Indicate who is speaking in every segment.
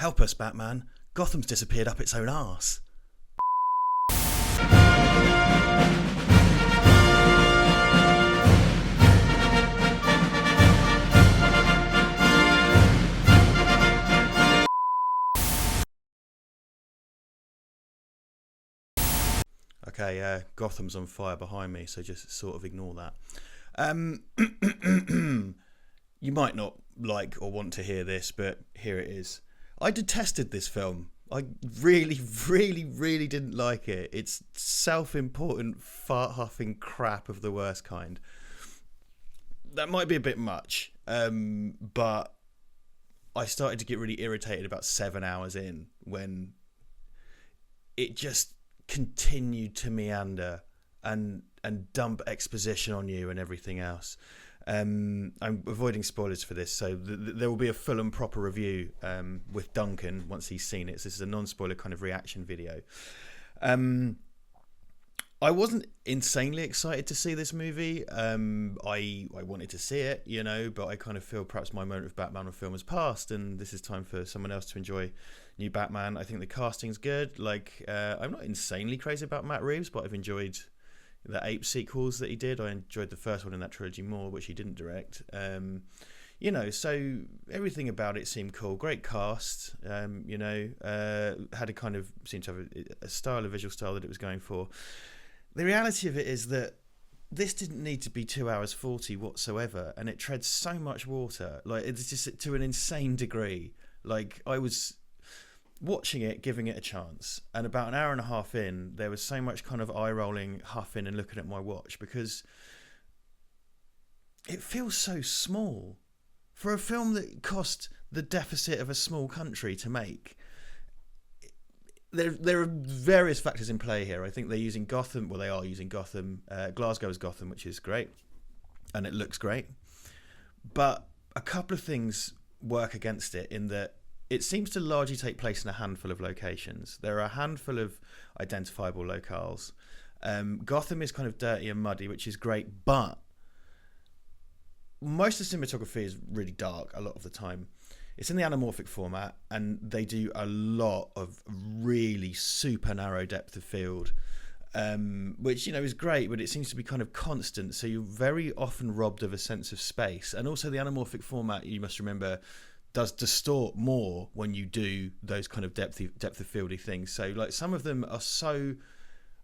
Speaker 1: Help us, Batman. Gotham's disappeared up its own arse. Okay, Gotham's on fire behind me, so just sort of ignore that. You might not like or want to hear this, but here it is. I detested this film. I really, really, really didn't like it. It's self-important, fart-huffing crap of the worst kind. That might be a bit much, but I started to get really irritated about 7 hours in when it just continued to meander and dump exposition on you and everything else. I'm avoiding spoilers for this, so there will be a full and proper review with Duncan once he's seen it. So this is a non-spoiler kind of reaction video. I wasn't insanely excited to see this movie. I wanted to see it, you know, but I kind of feel perhaps my moment of Batman film has passed, and this is time for someone else to enjoy new Batman. I think the casting's good. Like, I'm not insanely crazy about Matt Reeves, but I've enjoyed the Ape sequels that he did. I enjoyed the first one in that trilogy more, which he didn't direct. You know, so everything about it seemed cool. Great cast, you know, had a kind of, seemed to have a style, a visual style that it was going for. The reality of it is that this didn't need to be 2 hours 40 whatsoever, and it treads so much water. Like, it's just to an insane degree. Like, I was watching it, giving it a chance, and about an hour and a half in, there was so much kind of eye-rolling, huffing and looking at my watch, because it feels so small. For a film that cost the deficit of a small country to make, there are various factors in play here. I think they're using Gotham, well, they are using Gotham, Glasgow as Gotham, which is great, and it looks great. But a couple of things work against it in that it seems to largely take place in a handful of locations. There are a handful of identifiable locales. Gotham is kind of dirty and muddy, which is great, but most of the cinematography is really dark a lot of the time. It's in the anamorphic format, and they do a lot of really super narrow depth of field, which, you know, is great, but it seems to be kind of constant. So you're very often robbed of a sense of space. And also the anamorphic format, you must remember, does distort more when you do those kind of depth of fieldy things. So like some of them are so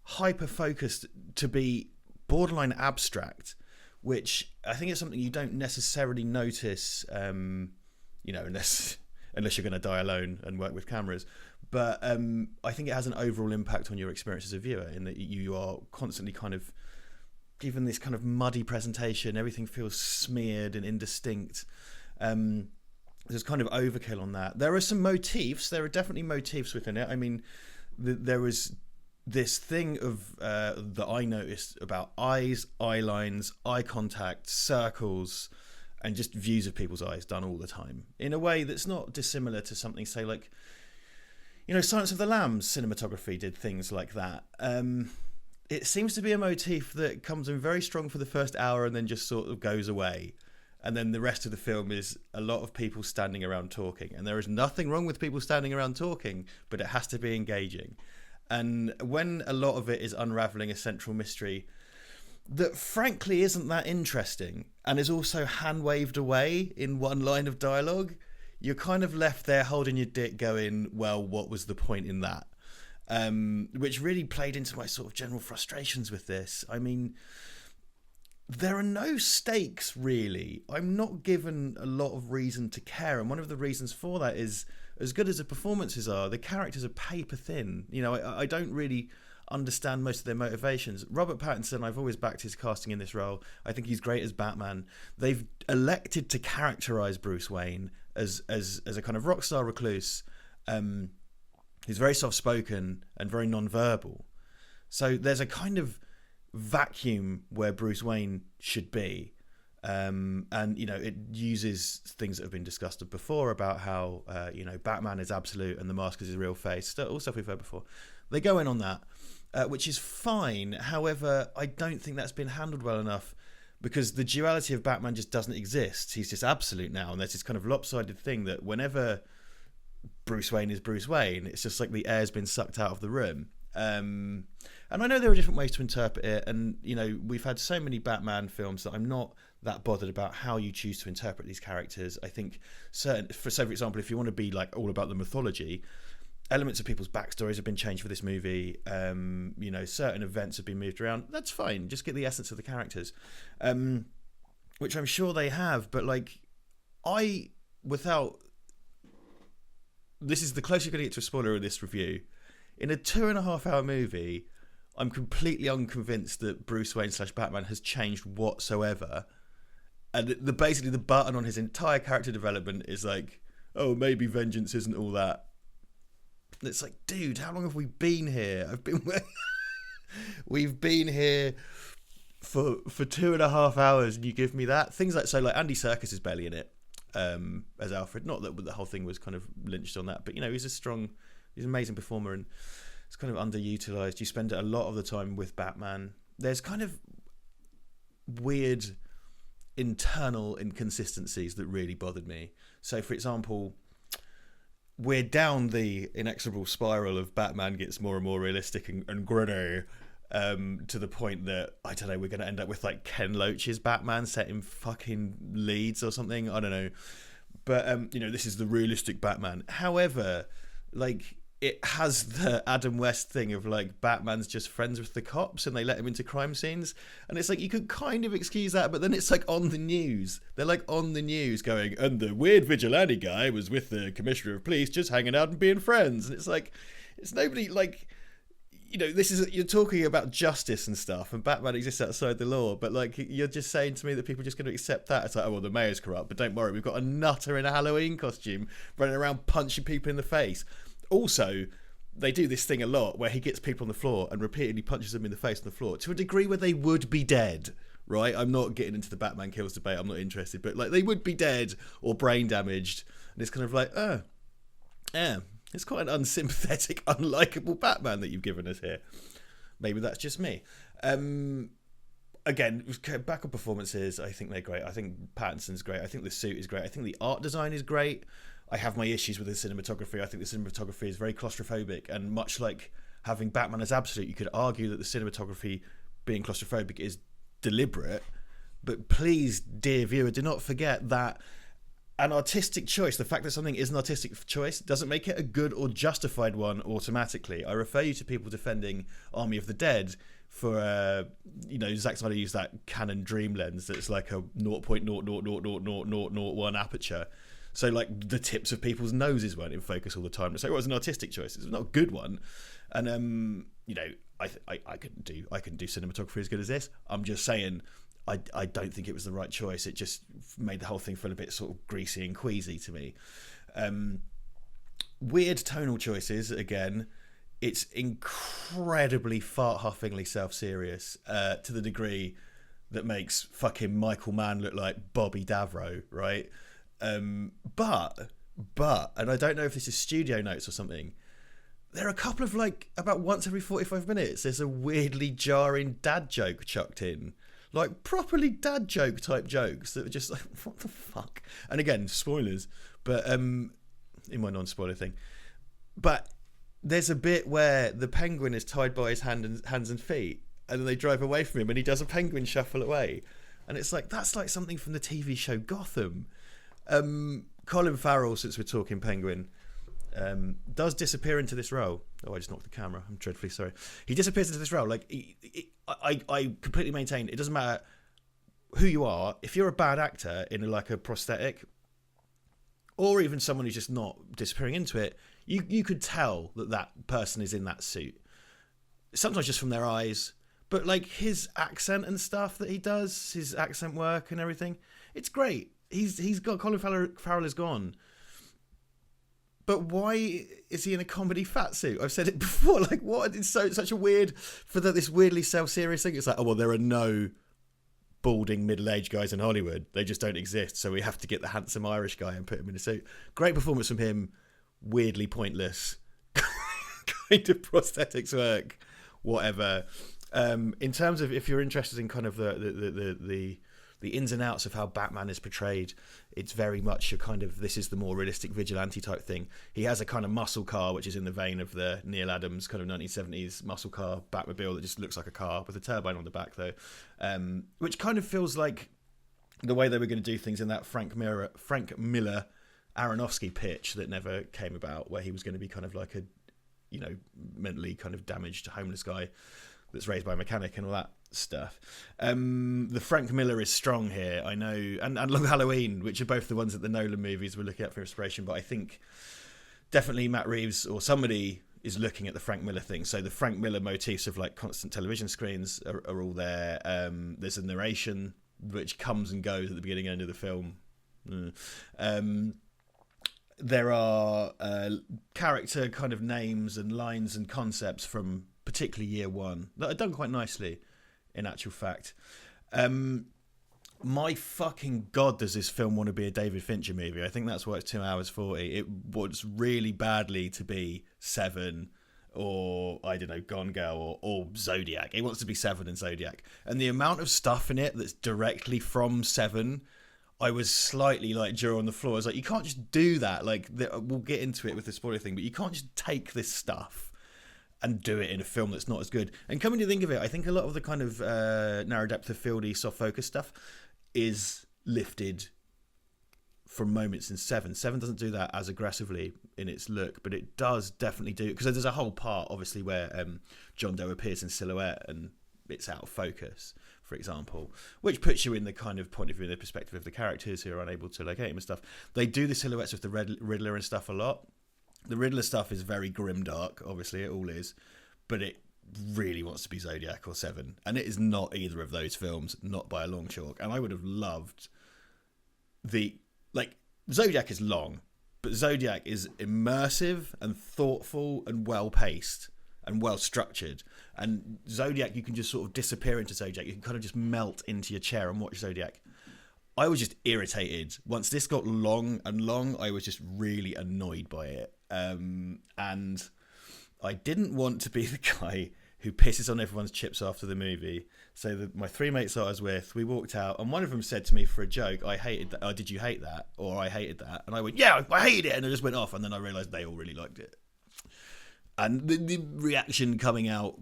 Speaker 1: hyper focused to be borderline abstract, which I think is something you don't necessarily notice, you know, unless you're going to die alone and work with cameras. But I think it has an overall impact on your experience as a viewer, in that you are constantly kind of given this kind of muddy presentation. Everything feels smeared and indistinct. There's kind of overkill on that. There are some motifs. There are definitely motifs within it. I mean, there was this thing of that I noticed about eyes, eye lines, eye contact, circles, and just views of people's eyes done all the time in a way that's not dissimilar to something, say, like, you know, Silence of the Lambs cinematography did things like that. It seems to be a motif that comes in very strong for the first hour and then just sort of goes away. And then the rest of the film is a lot of people standing around talking. And there is nothing wrong with people standing around talking, but it has to be engaging. And when a lot of it is unraveling a central mystery that frankly isn't that interesting and is also hand-waved away in one line of dialogue, you're kind of left there holding your dick going, well, what was the point in that? Which really played into my sort of general frustrations with this. I mean, there are no stakes, really. I'm not given a lot of reason to care. And one of the reasons for that is, as good as the performances are, the characters are paper thin. You know, I don't really understand most of their motivations. Robert Pattinson, I've always backed his casting in this role. I think he's great as Batman. They've elected to characterize Bruce Wayne as a kind of rock star recluse who's very soft-spoken and very non-verbal. So there's a kind of vacuum where Bruce Wayne should be. And, you know, it uses things that have been discussed before about how, you know, Batman is absolute and the mask is his real face. All stuff we've heard before. They go in on that, which is fine. However, I don't think that's been handled well enough, because the duality of Batman just doesn't exist. He's just absolute now. And there's this kind of lopsided thing that whenever Bruce Wayne is Bruce Wayne. It's just like the air's been sucked out of the room. And I know there are different ways to interpret it, and you know, we've had so many Batman films that I'm not that bothered about how you choose to interpret these characters. I think for example, if you want to be like all about the mythology, elements of people's backstories have been changed for this movie. You know, certain events have been moved around. That's fine. Just get the essence of the characters, which I'm sure they have. But like, this is the closest you're going to get to a spoiler of this review. In a 2.5-hour movie, I'm completely unconvinced that Bruce Wayne / Batman has changed whatsoever. And basically the button on his entire character development is like, oh, maybe vengeance isn't all that. And it's like, dude, how long have we been here? We've been here for 2.5 hours, and you give me that? Things like, so like Andy Serkis is barely in it as Alfred. Not that the whole thing was kind of lynched on that, but you know, he's an amazing performer, and it's kind of underutilized. You spend a lot of the time with Batman. There's kind of weird internal inconsistencies that really bothered me. So, for example, we're down the inexorable spiral of Batman gets more and more realistic and gritty, to the point that, I don't know, we're going to end up with like Ken Loach's Batman set in fucking Leeds or something. I don't know. But, you know, this is the realistic Batman. However, like, it has the Adam West thing of like Batman's just friends with the cops and they let him into crime scenes, and it's like you could kind of excuse that, but then it's like on the news. They're like on the news going, and the weird vigilante guy was with the commissioner of police just hanging out and being friends, and it's like, it's nobody, like, you know, this is, you're talking about justice and stuff, and Batman exists outside the law, but like, you're just saying to me that people are just going to accept that. It's like, oh well, the mayor's corrupt, but don't worry, we've got a nutter in a Halloween costume running around punching people in the face. Also, they do this thing a lot where he gets people on the floor and repeatedly punches them in the face on the floor to a degree where they would be dead, right? I'm not getting into the Batman kills debate. I'm not interested. But, like, they would be dead or brain damaged. And it's kind of like, it's quite an unsympathetic, unlikable Batman that you've given us here. Maybe that's just me. Again, back on performances, I think they're great. I think Pattinson's great. I think the suit is great. I think the art design is great. I have my issues with the cinematography. I think the cinematography is very claustrophobic, and much like having Batman as absolute, you could argue that the cinematography being claustrophobic is deliberate. But please, dear viewer, do not forget that an artistic choice, the fact that something is an artistic choice, doesn't make it a good or justified one automatically. I refer you to people defending Army of the Dead for, you know, Zack Snyder used that Canon Dream lens that's like a 0.0000001 aperture. So, like, the tips of people's noses weren't in focus all the time. So it was an artistic choice. It's not a good one. And, you know, I couldn't do cinematography as good as this. I'm just saying, I don't think it was the right choice. It just made the whole thing feel a bit sort of greasy and queasy to me. Weird tonal choices, again. It's incredibly fart-huffingly self-serious, to the degree that makes fucking Michael Mann look like Bobby Davro, right? But, and I don't know if this is studio notes or something, there are a couple of, like, about once every 45 minutes, there's a weirdly jarring dad joke chucked in. Like, properly dad joke type jokes that are just like, what the fuck? And again, spoilers, but, in my non-spoiler thing. But there's a bit where the penguin is tied by his hands and feet, and then they drive away from him, and he does a penguin shuffle away. And it's like, that's like something from the TV show Gotham. Colin Farrell, since we're talking Penguin, does disappear into this role. Oh, I just knocked the camera. I'm dreadfully sorry. He disappears into this role. Like, I completely maintain it doesn't matter who you are. If you're a bad actor in like a prosthetic, or even someone who's just not disappearing into it, you could tell that person is in that suit. Sometimes just from their eyes, but like his accent and stuff that he does, his accent work and everything, it's great. He's got, Colin Farrell is gone. But why is he in a comedy fat suit? I've said it before. Like, what? It's such a weird, for this weirdly self-serious thing. It's like, oh, well, there are no balding middle-aged guys in Hollywood. They just don't exist. So we have to get the handsome Irish guy and put him in a suit. Great performance from him. Weirdly pointless. Kind of prosthetics work. Whatever. In terms of, if you're interested in kind of the the ins and outs of how Batman is portrayed. It's very much a kind of, this is the more realistic vigilante type thing. He has a kind of muscle car, which is in the vein of the Neil Adams kind of 1970s muscle car Batmobile that just looks like a car with a turbine on the back, though, which kind of feels like the way they were going to do things in that Frank Miller Aronofsky pitch that never came about, where he was going to be kind of like a, you know, mentally kind of damaged homeless guy that's raised by a mechanic and all that stuff. The Frank Miller is strong here, I know, and Long Halloween, which are both the ones that the Nolan movies were looking at for inspiration, but I think definitely Matt Reeves or somebody is looking at the Frank Miller thing. So the Frank Miller motifs of like constant television screens are all there. There's a narration which comes and goes at the beginning and end of the film. There are character kind of names and lines and concepts from particularly year one that are done quite nicely, in actual fact. My fucking God, does this film want to be a David Fincher movie? I think that's why it's 2 hours 40. It wants really badly to be Seven or, I don't know, Gone Girl or Zodiac. It wants to be Seven and Zodiac. And the amount of stuff in it that's directly from Seven, I was slightly like jaw on the floor. I was like, you can't just do that. Like, we'll get into it with the spoiler thing, but you can't just take this stuff and do it in a film that's not as good. And coming to think of it, I think a lot of the kind of narrow depth of fieldy, soft focus stuff is lifted from moments in Seven. Seven doesn't do that as aggressively in its look, but it does definitely do, because there's a whole part, obviously, where John Doe appears in silhouette and it's out of focus, for example, which puts you in the kind of point of view, the perspective of the characters who are unable to locate him and stuff. They do the silhouettes with the Riddler and stuff a lot. The Riddler stuff is very grimdark, obviously, it all is, but it really wants to be Zodiac or Seven, and it is not either of those films, not by a long chalk. And I would have loved Zodiac is long, but Zodiac is immersive and thoughtful and well paced and well structured. And Zodiac, you can just sort of disappear into Zodiac. You can kind of just melt into your chair and watch Zodiac. I was just irritated. Once this got long, I was just really annoyed by it. And I didn't want to be the guy who pisses on everyone's chips after the movie. So my three mates that I was with, we walked out, and one of them said to me for a joke, I hated that. Oh, did you hate that? Or I hated that. And I went, yeah, I hated it. And I just went off. And then I realised they all really liked it. And the reaction coming out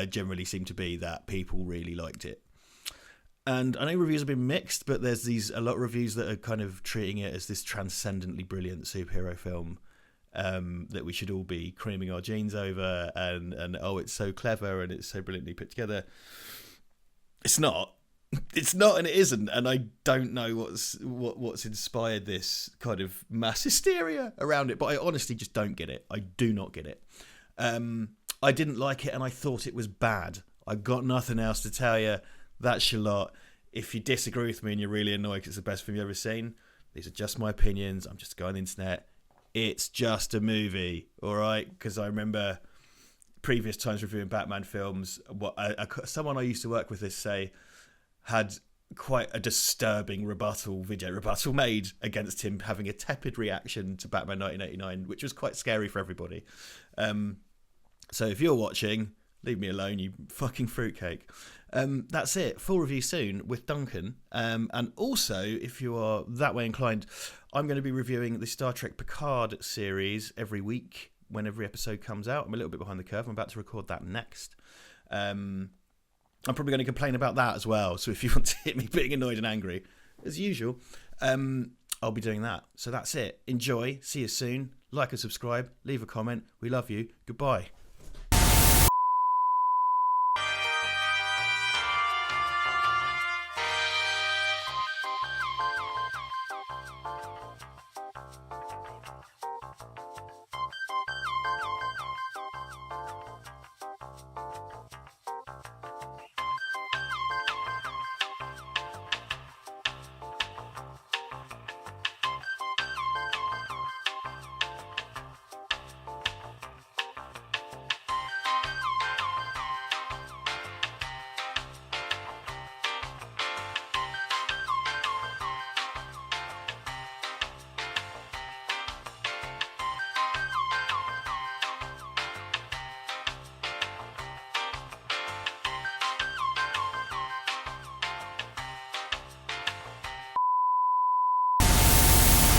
Speaker 1: generally seemed to be that people really liked it. And I know reviews have been mixed, but there's a lot of reviews that are kind of treating it as this transcendently brilliant superhero film that we should all be creaming our jeans over, and oh, it's so clever and it's so brilliantly put together. It's not, and it isn't, and I don't know what's inspired this kind of mass hysteria around it. But I honestly just don't get it. I do not get it. I didn't like it, and I thought it was bad. I've got nothing else to tell you. That's your lot. If you disagree with me and you're really annoyed because it's the best film you've ever seen, these are just my opinions. I'm just going on the internet. It's just a movie, all right? Because I remember previous times reviewing Batman films, someone I used to work with had quite a disturbing video rebuttal made against him having a tepid reaction to Batman 1989, which was quite scary for everybody. So if you're watching, leave me alone, you fucking fruitcake. That's it. Full review soon with Duncan. And also, if you are that way inclined, I'm going to be reviewing the Star Trek Picard series every week when every episode comes out. I'm a little bit behind the curve. I'm about to record that next. I'm probably going to complain about that as well. So if you want to hit me being annoyed and angry, as usual, I'll be doing that. So that's it. Enjoy. See you soon. Like and subscribe. Leave a comment. We love you. Goodbye.